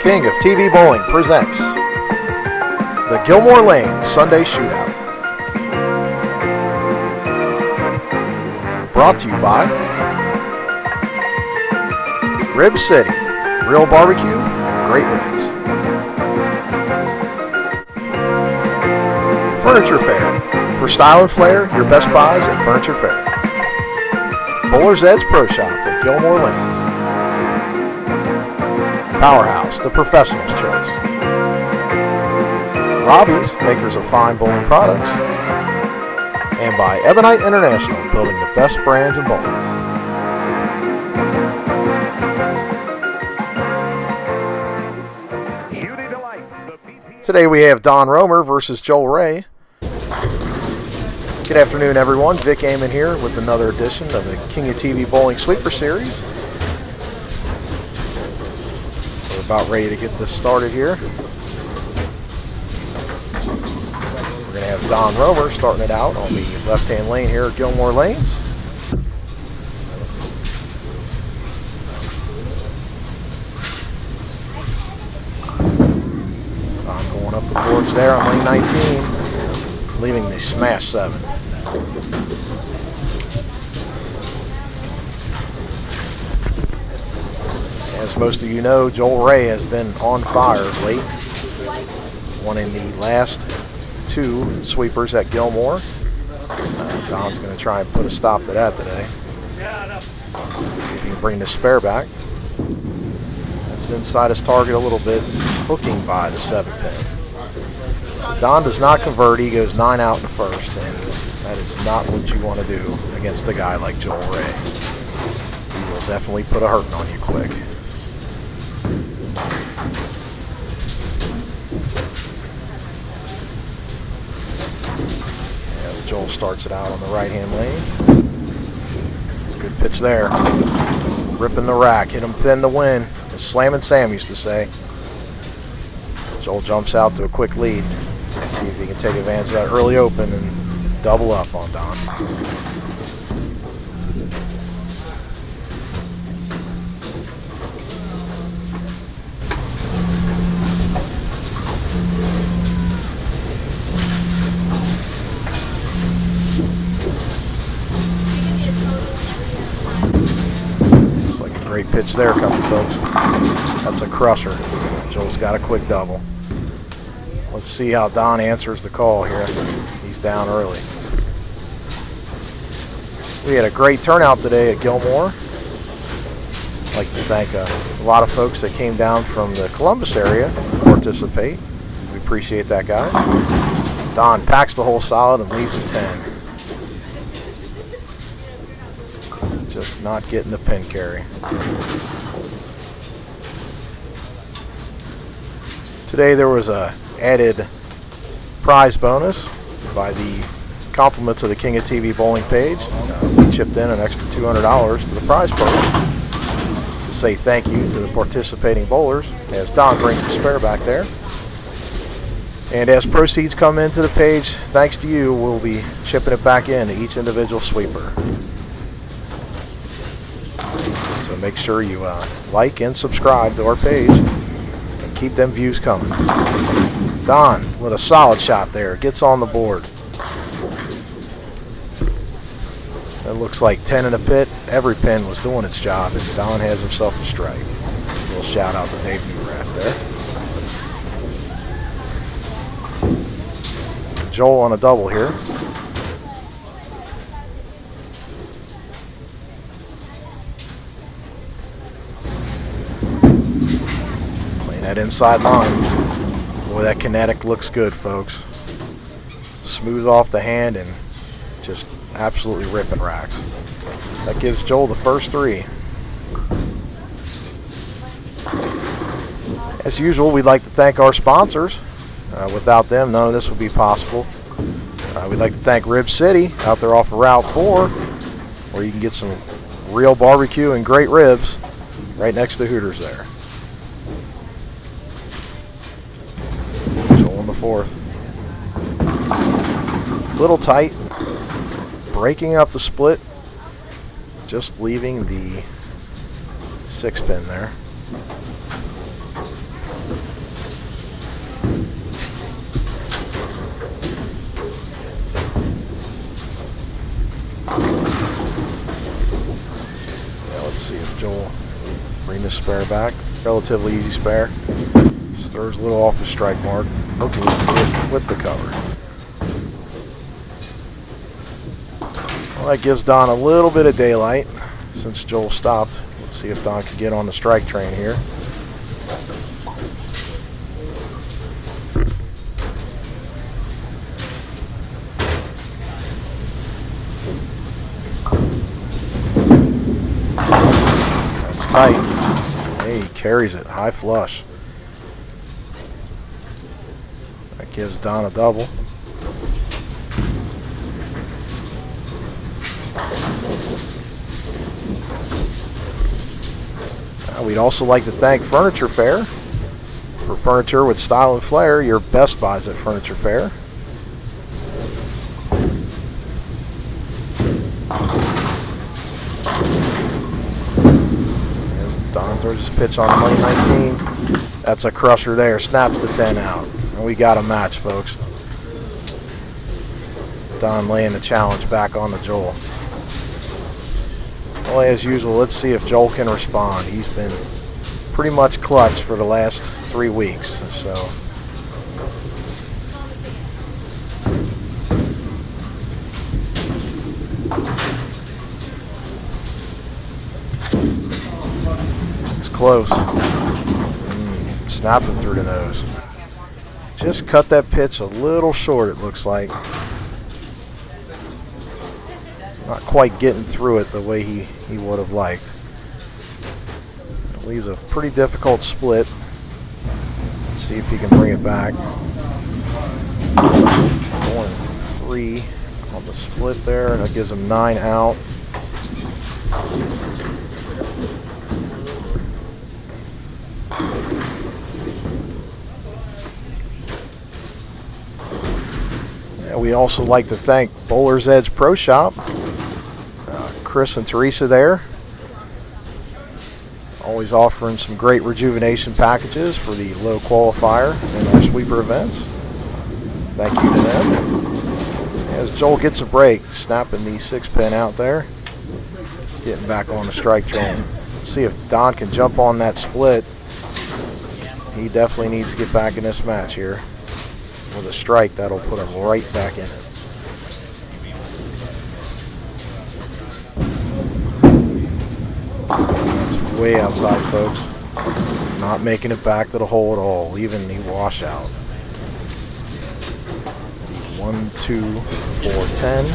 King of TV Bowling presents the Gilmore Lane Sunday Shootout. Brought to you by Rib City, real barbecue and great ribs. Furniture Fair, for style and flair, your best buys at Furniture Fair. Bowler's Edge Pro Shop at Gilmore Lanes. Powerhouse, the professional's choice. Robbie's, makers of fine bowling products. And by Ebonite International, building the best brands in bowling. Today we have Don Romer versus Joel Ray. Good afternoon, everyone. Vic Amon here with another edition of the King of TV Bowling Sweeper Series. We're about ready to get this started here. We're going to have Don Romer starting it out on the left-hand lane here at Gilmore Lanes. Don going up the boards there on lane 19, leaving the smash 7. As most of you know, Joel Ray has been on fire late, winning the last 2 sweepers at Gilmore. Don's going to try and put a stop to that today. See if he can bring the spare back. That's inside his target a little bit, hooking by the 7 pin. So Don does not convert. He goes 9 out in the first, and that is not what you want to do against a guy like Joel Ray. He will definitely put a hurting on you quick. As Joel starts it out on the right-hand lane. It's a good pitch there. Ripping the rack. Hit him thin to win, as Slammin' Sam used to say. Joel jumps out to a quick lead. Let's see if he can take advantage of that early open and double up on Don. Looks like a great pitch there coming, folks. That's a crusher. Joel's got a quick double. Let's see how Don answers the call here. He's down early. We had a great turnout today at Gilmore. I'd like to thank a lot of folks that came down from the Columbus area to participate. We appreciate that, guys. Don packs the hole solid and leaves a 10. Just not getting the pin carry. Today there was a added prize bonus by the compliments of the King of TV Bowling page. We chipped in an extra $200 to the prize purse to say thank you to the participating bowlers, as Don brings the spare back there. And as proceeds come into the page, thanks to you, we'll be chipping it back in to each individual sweeper. So make sure you like and subscribe to our page. Keep them views coming. Don with a solid shot there. Gets on the board. It looks like 10 in a pit. Every pin was doing its job, and Don has himself a strike. A little shout out to Dave Newrath there. Joel on a double here. That inside line. Boy, that kinetic looks good, folks. Smooth off the hand and just absolutely ripping racks. That gives Joel the first 3. As usual, we'd like to thank our sponsors. Without them, none of this would be possible. We'd like to thank Rib City out there off of Route 4, where you can get some real barbecue and great ribs right next to Hooters there. The 4th. Little tight. Breaking up the split. Just leaving the 6 pin there. spare back. Relatively easy spare. Just throws a little off the strike mark. Looking into it with the cover. Well, that gives Don a little bit of daylight since Joel stopped. Let's see if Don can get on the strike train here. That's tight. Hey, he carries it. High flush. That gives Don a double. We'd also like to thank Furniture Fair. For furniture with style and flair, your best buys at Furniture Fair. As Don throws his pitch on money 19. That's a crusher there. Snaps the 10 out. And we got a match, folks. Don laying the challenge back on to Joel. Well, as usual, let's see if Joel can respond. He's been pretty much clutch for the last 3 weeks, so. It's close. Snapping through the nose. Just cut that pitch a little short, it looks like. Not quite getting through it the way he would have liked. It leaves a pretty difficult split. Let's see if he can bring it back. 4-3 on the split there. That gives him 9 out. Yeah, we also like to thank Bowler's Edge Pro Shop. Chris and Teresa there. Always offering some great rejuvenation packages for the low qualifier and our sweeper events. Thank you to them. As Joel gets a break, snapping the 6-pin out there. Getting back on the strike train. Let's see if Don can jump on that split. He definitely needs to get back in this match here. With a strike, that'll put him right back in it. That's way outside, folks. Not making it back to the hole at all, leaving the washout. 1, 2, 4, 10.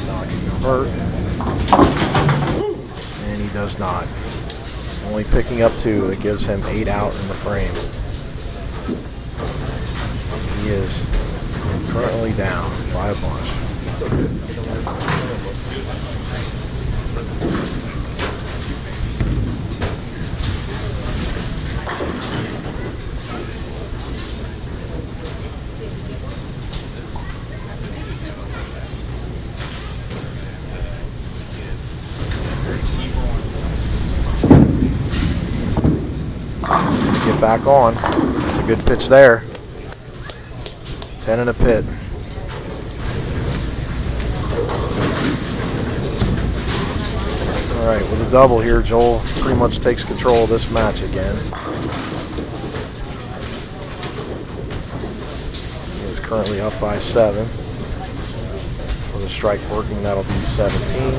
Not going to convert. And he does not. Only picking up 2. It gives him 8 out in the frame. And he is currently down by a bunch. Get back on. That's a good pitch there. 10 in a pit. Alright, with a double here, Joel pretty much takes control of this match again. He is currently up by 7. With a strike working, that'll be 17.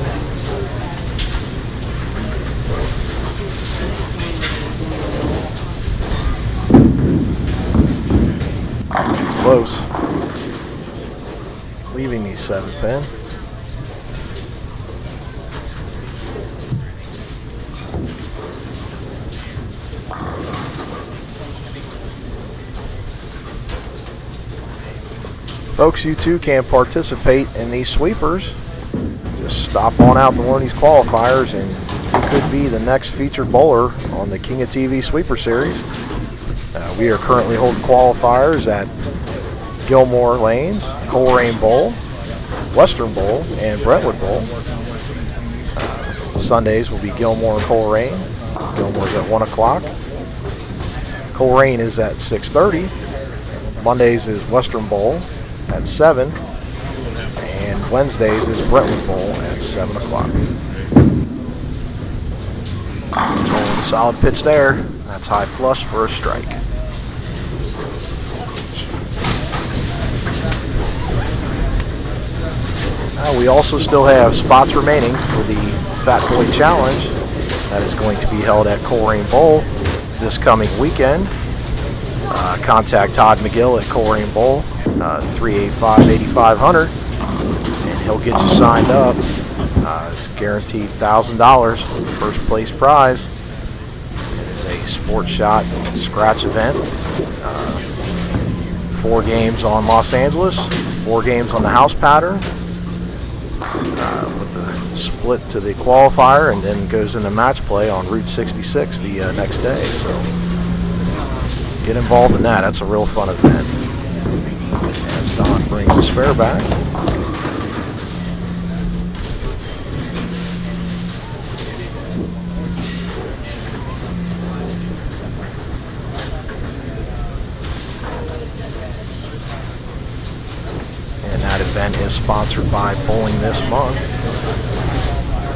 It's close. Leaving the 7-pin. Folks, you too can participate in these sweepers. Just stop on out to one of these qualifiers and you could be the next featured bowler on the King of TV Sweeper Series. We are currently holding qualifiers at Gilmore Lanes, Coleraine Bowl, Western Bowl, and Brentwood Bowl. Sundays will be Gilmore and Coleraine. Gilmore's at 1 o'clock. Coleraine is at 6:30. Mondays is Western Bowl at 7. And Wednesdays is Brentwood Bowl at 7 o'clock. A solid pitch there. That's high flush for a strike. We also still have spots remaining for the Fat Boy Challenge that is going to be held at Coleraine Bowl this coming weekend. Contact Todd McGill at Coleraine Bowl, 385-8500, and he'll get you signed up. It's guaranteed $1,000 first place prize. It is a sports shot scratch event. 4 games on Los Angeles, 4 games on the house pattern, with the split to the qualifier, and then goes into match play on Route 66 the next day. So get involved in that. That's a real fun event. As Don brings the spare back. Event is sponsored by Bowling This Month.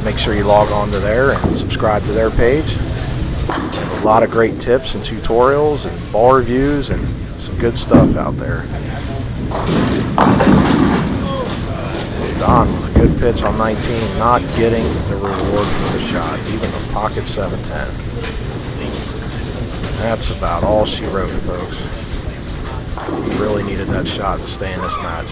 Make sure you log on to there and subscribe to their page. They have a lot of great tips and tutorials and ball reviews and some good stuff out there. Don with a good pitch on 19, not getting the reward for the shot, even the pocket 7-10. That's about all she wrote, folks. He really needed that shot to stay in this match.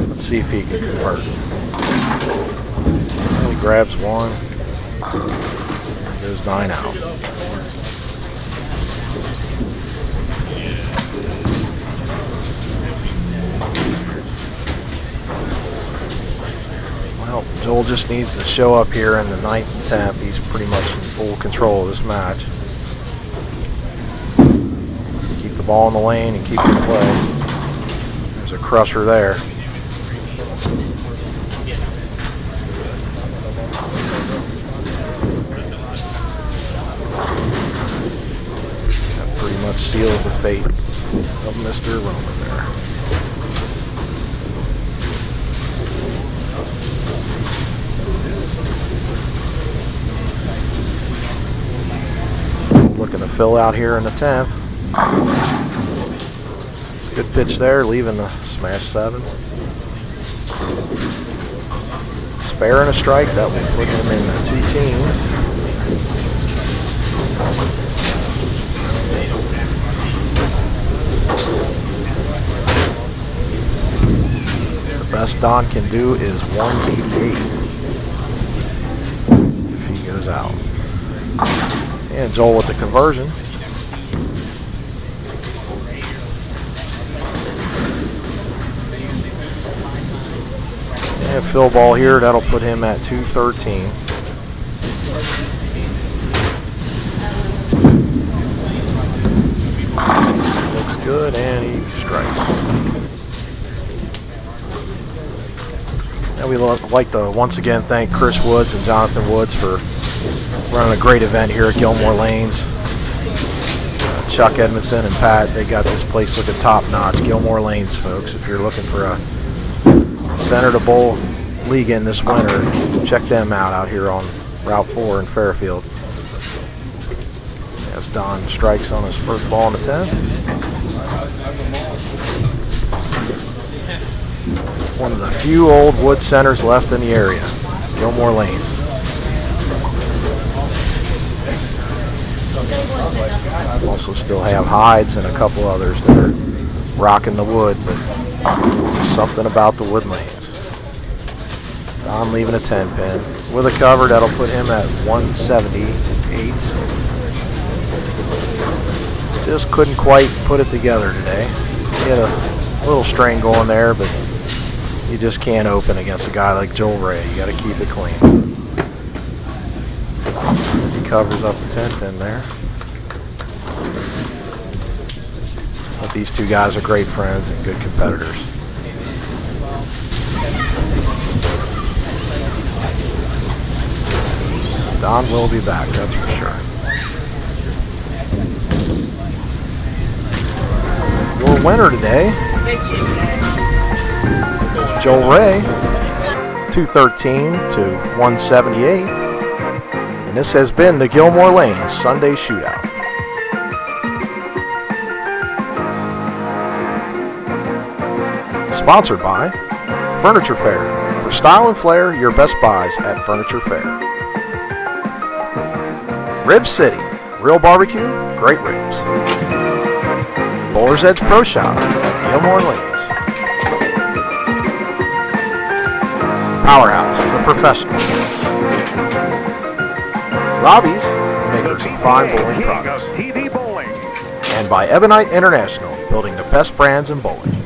Let's see if he can convert. He grabs one. And goes 9 out. Well, Joel just needs to show up here in the 9th and 10th. He's pretty much in full control of this match. Keep the ball in the lane and keep it in play. There's a crusher there. That pretty much sealed the fate of Mr. Roman there. Looking to fill out here in the 10th. It's a good pitch there, leaving the smash 7. Spare and a strike, that will put him in the 2 teens. The best Don can do is 188 if he goes out. And Joel with the conversion. And fill ball here, that'll put him at 213. Looks good, and he strikes. And we'd like to once again thank Chris Woods and Jonathan Woods for running a great event here at Gilmore Lanes. Chuck Edmondson and Pat, they got this place looking top notch. Gilmore Lanes, folks. If you're looking for a center to bowl league in this winter, check them out here on Route 4 in Fairfield. As Don strikes on his first ball in the 10th. One of the few old wood centers left in the area, Gilmore Lanes. Also still have Hides and a couple others that are rocking the wood, but just something about the wood lanes. Don leaving a 10 pin. With a cover, that'll put him at 178. Just couldn't quite put it together today. He had a little strain going there, but you just can't open against a guy like Joel Ray. You got to keep it clean. As he covers up the 10 pin there. But these two guys are great friends and good competitors. Don will be back, that's for sure. Your winner today is Joel Ray, 213 to 178. And this has been the Gilmore Lanes Sunday Shootout. Sponsored by Furniture Fair. For style and flair, your best buys at Furniture Fair. Rib City. Real barbecue, great ribs. Bowler's Edge Pro Shop at Gilmore Lanes. Powerhouse, the professionals. Robbie's, makers of fine bowling products. And by Ebonite International, building the best brands in bowling.